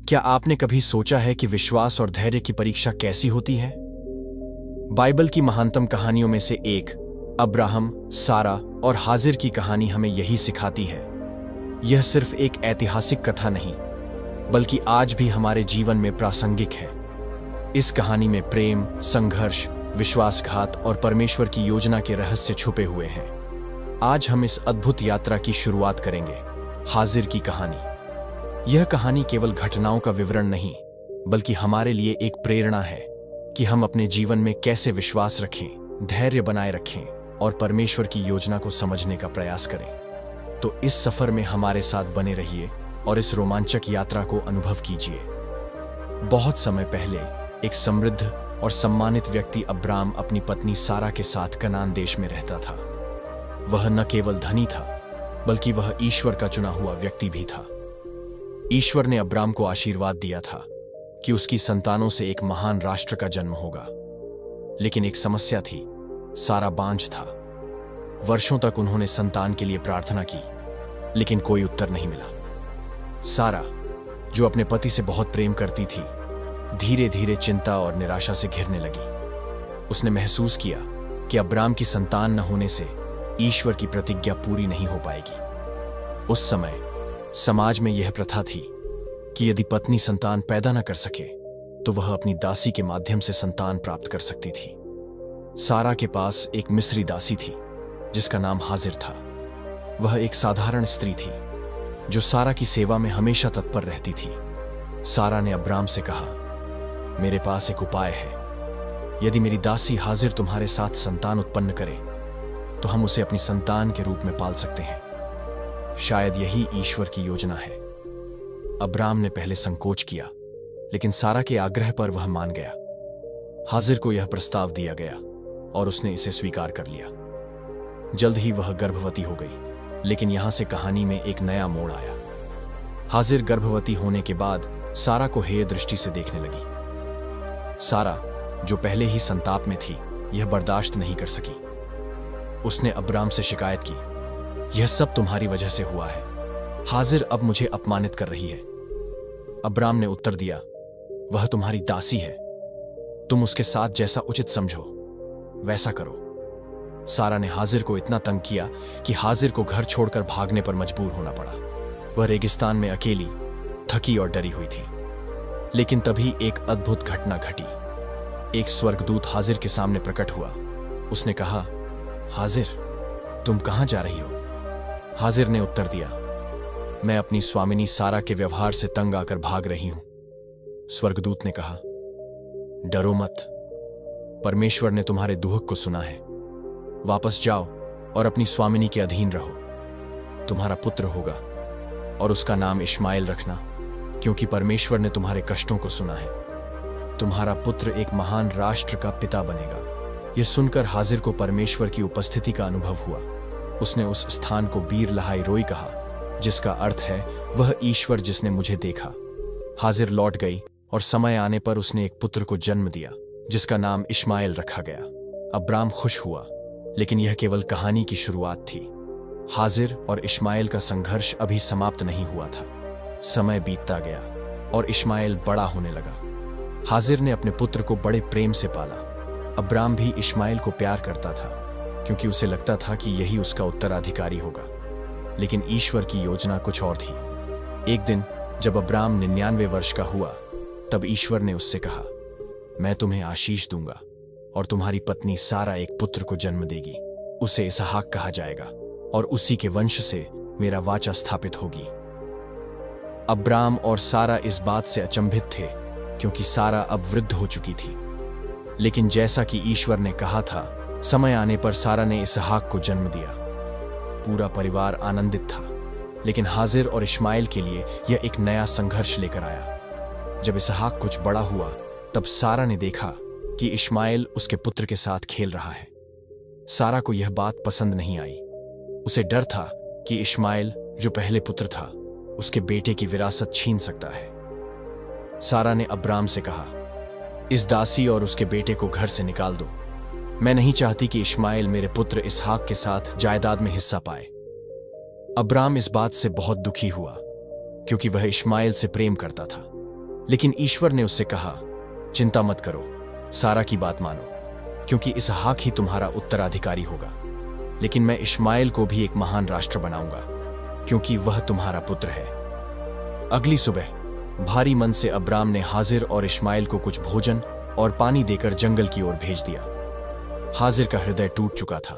क्या आपने कभी सोचा है कि विश्वास और धैर्य की परीक्षा कैसी होती है? बाइबल की महानतम कहानियों में से एक अब्राहम, सारा और हाजिर की कहानी हमें यही सिखाती है। यह सिर्फ एक ऐतिहासिक कथा नहीं, बल्कि आज भी हमारे जीवन में प्रासंगिक है। इस कहानी में प्रेम, संघर्ष, विश्वासघात और परमेश्वर की योजना के रहस्य छुपे हुए हैं। आज हम इस अद्भुत यात्रा की शुरुआत करेंगे, हाजिर की कहानी। यह कहानी केवल घटनाओं का विवरण नहीं, बल्कि हमारे लिए एक प्रेरणा है कि हम अपने जीवन में कैसे विश्वास रखें, धैर्य बनाए रखें और परमेश्वर की योजना को समझने का प्रयास करें। तो इस सफर में हमारे साथ बने रहिए और इस रोमांचक यात्रा को अनुभव कीजिए। बहुत समय पहले एक समृद्ध और सम्मानित व्यक्ति अब्राम अपनी पत्नी सारा के साथ कनान देश में रहता था। वह न केवल धनी था, बल्कि वह ईश्वर का चुना हुआ व्यक्ति भी था। ईश्वर ने अब्राम को आशीर्वाद दिया था कि उसकी संतानों से एक महान राष्ट्र का जन्म होगा। लेकिन एक समस्या थी, सारा बांझ था। वर्षों तक उन्होंने संतान के लिए प्रार्थना की, लेकिन कोई उत्तर नहीं मिला। सारा, जो अपने पति से बहुत प्रेम करती थी, धीरे धीरे चिंता और निराशा से घिरने लगी। उसने महसूस किया कि अब्राम की संतान न होने से ईश्वर की प्रतिज्ञा पूरी नहीं हो पाएगी। उस समय समाज में यह प्रथा थी कि यदि पत्नी संतान पैदा न कर सके तो वह अपनी दासी के माध्यम से संतान प्राप्त कर सकती थी। सारा के पास एक मिस्री दासी थी जिसका नाम हाजिर था। वह एक साधारण स्त्री थी जो सारा की सेवा में हमेशा तत्पर रहती थी। सारा ने अब्राम से कहा, मेरे पास एक उपाय है। यदि मेरी दासी हाजिर तुम्हारे साथ संतान उत्पन्न करे तो हम उसे अपनी संतान के रूप में पाल सकते हैं। शायद यही ईश्वर की योजना है। अब्राम ने पहले संकोच किया, लेकिन सारा के आग्रह पर वह मान गया। हाजिर को यह प्रस्ताव दिया गया और उसने इसे स्वीकार कर लिया। जल्द ही वह गर्भवती हो गई, लेकिन यहां से कहानी में एक नया मोड़ आया। हाजिर गर्भवती होने के बाद सारा को हेय दृष्टि से देखने लगी। सारा, जो पहले ही संताप में थी, यह बर्दाश्त नहीं कर सकी। उसने अब्राम से शिकायत की, यह सब तुम्हारी वजह से हुआ है। हाजिर अब मुझे अपमानित कर रही है। अब्राम ने उत्तर दिया, वह तुम्हारी दासी है। तुम उसके साथ जैसा उचित समझो वैसा करो। सारा ने हाजिर को इतना तंग किया कि हाजिर को घर छोड़कर भागने पर मजबूर होना पड़ा। वह रेगिस्तान में अकेली, थकी और डरी हुई थी। लेकिन तभी एक अद्भुत घटना घटी। एक स्वर्गदूत हाजिर के सामने प्रकट हुआ। उसने कहा, हाजिर, तुम कहां जा रही हो? हाजिर ने उत्तर दिया, मैं अपनी स्वामिनी सारा के व्यवहार से तंग आकर भाग रही हूं। स्वर्गदूत ने कहा, डरो मत, परमेश्वर ने तुम्हारे दुख को सुना है। वापस जाओ और अपनी स्वामिनी के अधीन रहो। तुम्हारा पुत्र होगा और उसका नाम इश्माएल रखना, क्योंकि परमेश्वर ने तुम्हारे कष्टों को सुना है। तुम्हारा पुत्र एक महान राष्ट्र का पिता बनेगा। यह सुनकर हाजिर को परमेश्वर की उपस्थिति का अनुभव हुआ। उसने उस स्थान को बीर लहाई रोई कहा, जिसका अर्थ है वह ईश्वर जिसने मुझे देखा। हाजिर लौट गई और समय आने पर उसने एक पुत्र को जन्म दिया, जिसका नाम इश्माएल रखा गया। अब्राम खुश हुआ, लेकिन यह केवल कहानी की शुरुआत थी। हाजिर और इश्माएल का संघर्ष अभी समाप्त नहीं हुआ था। समय बीतता गया और इश्माएल बड़ा होने लगा। हाजिर ने अपने पुत्र को बड़े प्रेम से पाला। अब्राम भी इश्माएल को प्यार करता था, क्योंकि उसे लगता था कि यही उसका उत्तराधिकारी होगा। लेकिन ईश्वर की योजना कुछ और थी। एक दिन जब अब्राम 99 वर्ष का हुआ, तब ईश्वर ने उससे कहा, मैं तुम्हें आशीष दूंगा और तुम्हारी पत्नी सारा एक पुत्र को जन्म देगी। उसे इसहाक कहा जाएगा और उसी के वंश से मेरा वाचा स्थापित होगी। अब्राम और सारा इस बात से अचंभित थे, क्योंकि सारा अब वृद्ध हो चुकी थी। लेकिन जैसा कि ईश्वर ने कहा था, समय आने पर सारा ने इसहाक को जन्म दिया। पूरा परिवार आनंदित था, लेकिन हाजिर और इश्माएल के लिए यह एक नया संघर्ष लेकर आया। जब इसहाक कुछ बड़ा हुआ, तब सारा ने देखा कि इश्माएल उसके पुत्र के साथ खेल रहा है। सारा को यह बात पसंद नहीं आई। उसे डर था कि इश्माएल, जो पहले पुत्र था, उसके बेटे की विरासत छीन सकता है। सारा ने अब्राम से कहा, इस दासी और उसके बेटे को घर से निकाल दो। मैं नहीं चाहती कि इश्माएल मेरे पुत्र इसहाक के साथ जायदाद में हिस्सा पाए। अब्राम इस बात से बहुत दुखी हुआ, क्योंकि वह इश्माएल से प्रेम करता था। लेकिन ईश्वर ने उससे कहा, चिंता मत करो, सारा की बात मानो, क्योंकि इसहाक ही तुम्हारा उत्तराधिकारी होगा। लेकिन मैं इश्माएल को भी एक महान राष्ट्र बनाऊंगा, क्योंकि वह तुम्हारा पुत्र है। अगली सुबह भारी मन से अब्राम ने हाजिर और इश्माएल को कुछ भोजन और पानी देकर जंगल की ओर भेज दिया। हाजिर का हृदय टूट चुका था।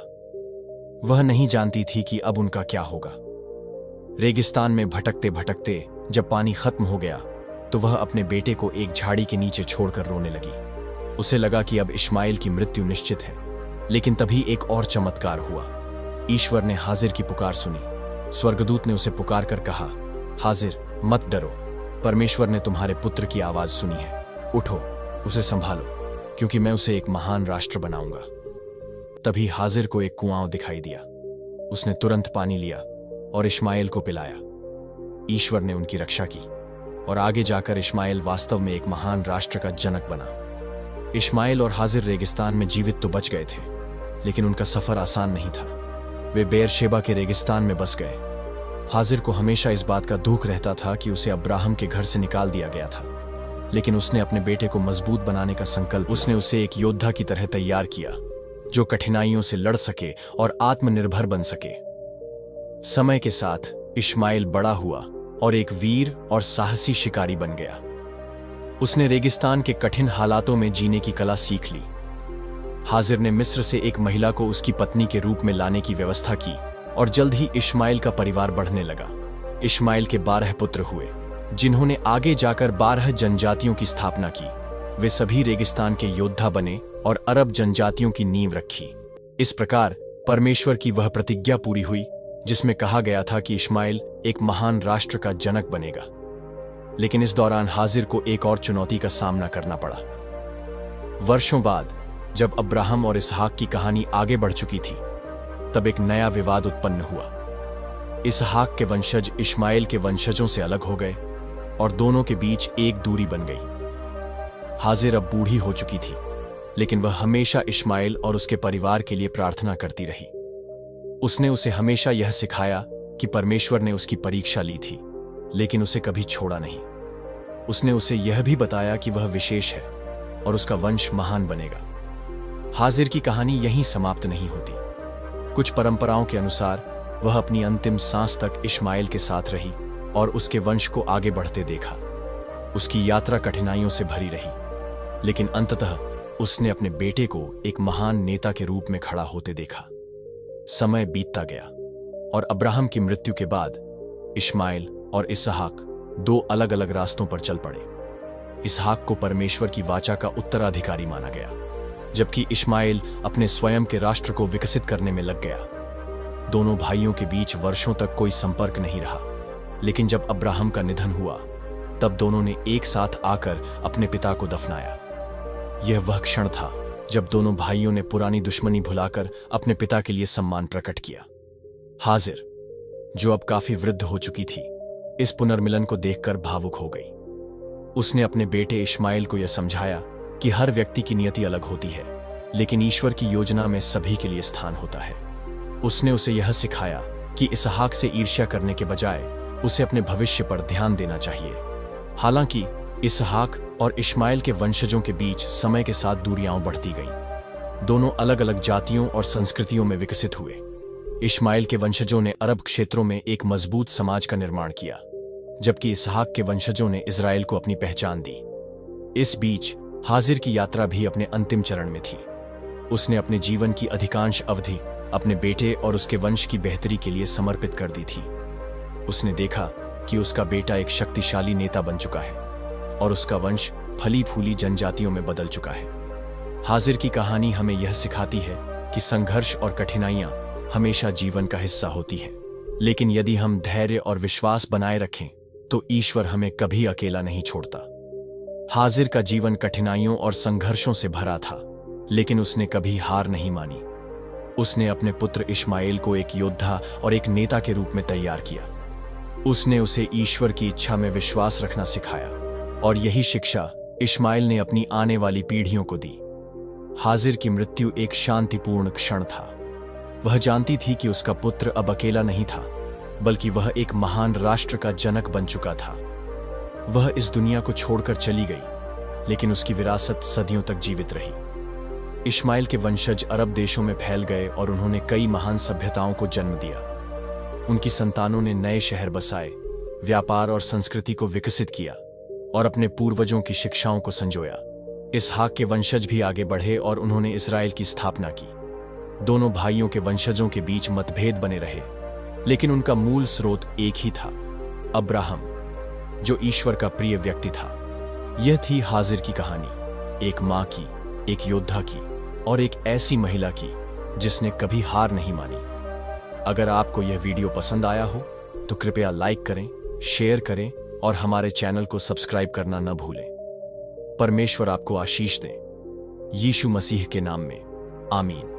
वह नहीं जानती थी कि अब उनका क्या होगा। रेगिस्तान में भटकते भटकते जब पानी खत्म हो गया तो वह अपने बेटे को एक झाड़ी के नीचे छोड़कर रोने लगी। उसे लगा कि अब इश्माएल की मृत्यु निश्चित है। लेकिन तभी एक और चमत्कार हुआ। ईश्वर ने हाजिर की पुकार सुनी। स्वर्गदूत ने उसे पुकार कर कहा, हाजिर मत डरो, परमेश्वर ने तुम्हारे पुत्र की आवाज सुनी है। उठो, उसे संभालो, क्योंकि मैं उसे एक महान राष्ट्र बनाऊंगा। तभी हाजिर को एक कुआं दिखाई दिया। उसने तुरंत पानी लिया और इश्माएल को पिलाया। ईश्वर ने उनकी रक्षा की और आगे जाकर इश्माएल वास्तव में एक महान राष्ट्र का जनक बना। इश्माएल और हाजिर रेगिस्तान में जीवित तो बच गए थे, लेकिन उनका सफर आसान नहीं था। वे बेरशेबा के रेगिस्तान में बस गए। हाजिर को हमेशा इस बात का दुख रहता था कि उसे अब्राहम के घर से निकाल दिया गया था, लेकिन उसने अपने बेटे को मजबूत बनाने का संकल्प, उसने उसे एक योद्धा की तरह तैयार किया, जो कठिनाइयों से लड़ सके और आत्मनिर्भर बन सके। समय के साथ इश्माएल बड़ा हुआ और एक वीर और साहसी शिकारी बन गया। उसने रेगिस्तान के कठिन हालातों में जीने की कला सीख ली। हाजिर ने मिस्र से एक महिला को उसकी पत्नी के रूप में लाने की व्यवस्था की और जल्द ही इश्माएल का परिवार बढ़ने लगा। इश्माएल के 12 पुत्र हुए, जिन्होंने आगे जाकर 12 जनजातियों की स्थापना की। वे सभी रेगिस्तान के योद्धा बने और अरब जनजातियों की नींव रखी। इस प्रकार परमेश्वर की वह प्रतिज्ञा पूरी हुई जिसमें कहा गया था कि इश्माएल एक महान राष्ट्र का जनक बनेगा। लेकिन इस दौरान हाजिर को एक और चुनौती का सामना करना पड़ा। वर्षों बाद जब अब्राहम और इसहाक की कहानी आगे बढ़ चुकी थी, तब एक नया विवाद उत्पन्न हुआ। इसहाक के वंशज इश्माएल के वंशजों से अलग हो गए और दोनों के बीच एक दूरी बन गई। हाजिर अब बूढ़ी हो चुकी थी, लेकिन वह हमेशा इश्माएल और उसके परिवार के लिए प्रार्थना करती रही। उसने उसे हमेशा यह सिखाया कि परमेश्वर ने उसकी परीक्षा ली थी, लेकिन उसे कभी छोड़ा नहीं। उसने उसे यह भी बताया कि वह विशेष है और उसका वंश महान बनेगा। हाजिर की कहानी यहीं समाप्त नहीं होती। कुछ परंपराओं के अनुसार वह अपनी अंतिम सांस तक इश्माएल के साथ रही और उसके वंश को आगे बढ़ते देखा। उसकी यात्रा कठिनाइयों से भरी रही, लेकिन अंततः उसने अपने बेटे को एक महान नेता के रूप में खड़ा होते देखा। समय बीतता गया और अब्राहम की मृत्यु के बाद इश्माएल और इसहाक 2 अलग-अलग रास्तों पर चल पड़े। इसहाक को परमेश्वर की वाचा का उत्तराधिकारी माना गया, जबकि इश्माएल अपने स्वयं के राष्ट्र को विकसित करने में लग गया। दोनों भाइयों के बीच वर्षों तक कोई संपर्क नहीं रहा, लेकिन जब अब्राहम का निधन हुआ, तब दोनों ने एक साथ आकर अपने पिता को दफनाया। यह वह क्षण था जब दोनों भाइयों ने पुरानी दुश्मनी भुलाकर अपने पिता के लिए सम्मान प्रकट किया। हाजिर, जो अब काफी वृद्ध हो चुकी थी, इस पुनर्मिलन को देखकर भावुक हो गई। उसने अपने बेटे इश्माएल को यह समझाया कि हर व्यक्ति की नियति अलग होती है, लेकिन ईश्वर की योजना में सभी के लिए स्थान होता है। उसने उसे यह सिखाया कि इसहाक से ईर्ष्या करने के बजाय उसे अपने भविष्य पर ध्यान देना चाहिए। हालांकि इसहाक और इश्माएल के वंशजों के बीच समय के साथ दूरियां बढ़ती गईं। दोनों अलग अलग जातियों और संस्कृतियों में विकसित हुए। इश्माएल के वंशजों ने अरब क्षेत्रों में एक मजबूत समाज का निर्माण किया, जबकि इसहाक के वंशजों ने इजराइल को अपनी पहचान दी। इस बीच हाजिर की यात्रा भी अपने अंतिम चरण में थी। उसने अपने जीवन की अधिकांश अवधि अपने बेटे और उसके वंश की बेहतरी के लिए समर्पित कर दी थी। उसने देखा कि उसका बेटा एक शक्तिशाली नेता बन चुका है और उसका वंश फली फूली जनजातियों में बदल चुका है। हाजिर की कहानी हमें यह सिखाती है कि संघर्ष और कठिनाइयां हमेशा जीवन का हिस्सा होती हैं, लेकिन यदि हम धैर्य और विश्वास बनाए रखें तो ईश्वर हमें कभी अकेला नहीं छोड़ता। हाजिर का जीवन कठिनाइयों और संघर्षों से भरा था, लेकिन उसने कभी हार नहीं मानी। उसने अपने पुत्र इश्माएल को एक योद्धा और एक नेता के रूप में तैयार किया। उसने उसे ईश्वर की इच्छा में विश्वास रखना सिखाया और यही शिक्षा इश्माएल ने अपनी आने वाली पीढ़ियों को दी। हाजिर की मृत्यु एक शांतिपूर्ण क्षण था। वह जानती थी कि उसका पुत्र अब अकेला नहीं था, बल्कि वह एक महान राष्ट्र का जनक बन चुका था। वह इस दुनिया को छोड़कर चली गई, लेकिन उसकी विरासत सदियों तक जीवित रही। इश्माइल के वंशज अरब देशों में फैल गए और उन्होंने कई महान सभ्यताओं को जन्म दिया। उनकी संतानों ने नए शहर बसाए, व्यापार और संस्कृति को विकसित किया और अपने पूर्वजों की शिक्षाओं को संजोया। इसहाक के वंशज भी आगे बढ़े और उन्होंने इस्राएल की स्थापना की। दोनों भाइयों के वंशजों के बीच मतभेद बने रहे, लेकिन उनका मूल स्रोत एक ही था, अब्राहम, जो ईश्वर का प्रिय व्यक्ति था। यह थी हाजिर की कहानी, एक मां की, एक योद्धा की और एक ऐसी महिला की जिसने कभी हार नहीं मानी। अगर आपको यह वीडियो पसंद आया हो तो कृपया लाइक करें, शेयर करें और हमारे चैनल को सब्सक्राइब करना न भूलें। परमेश्वर आपको आशीष दें। यीशु मसीह के नाम में, आमीन।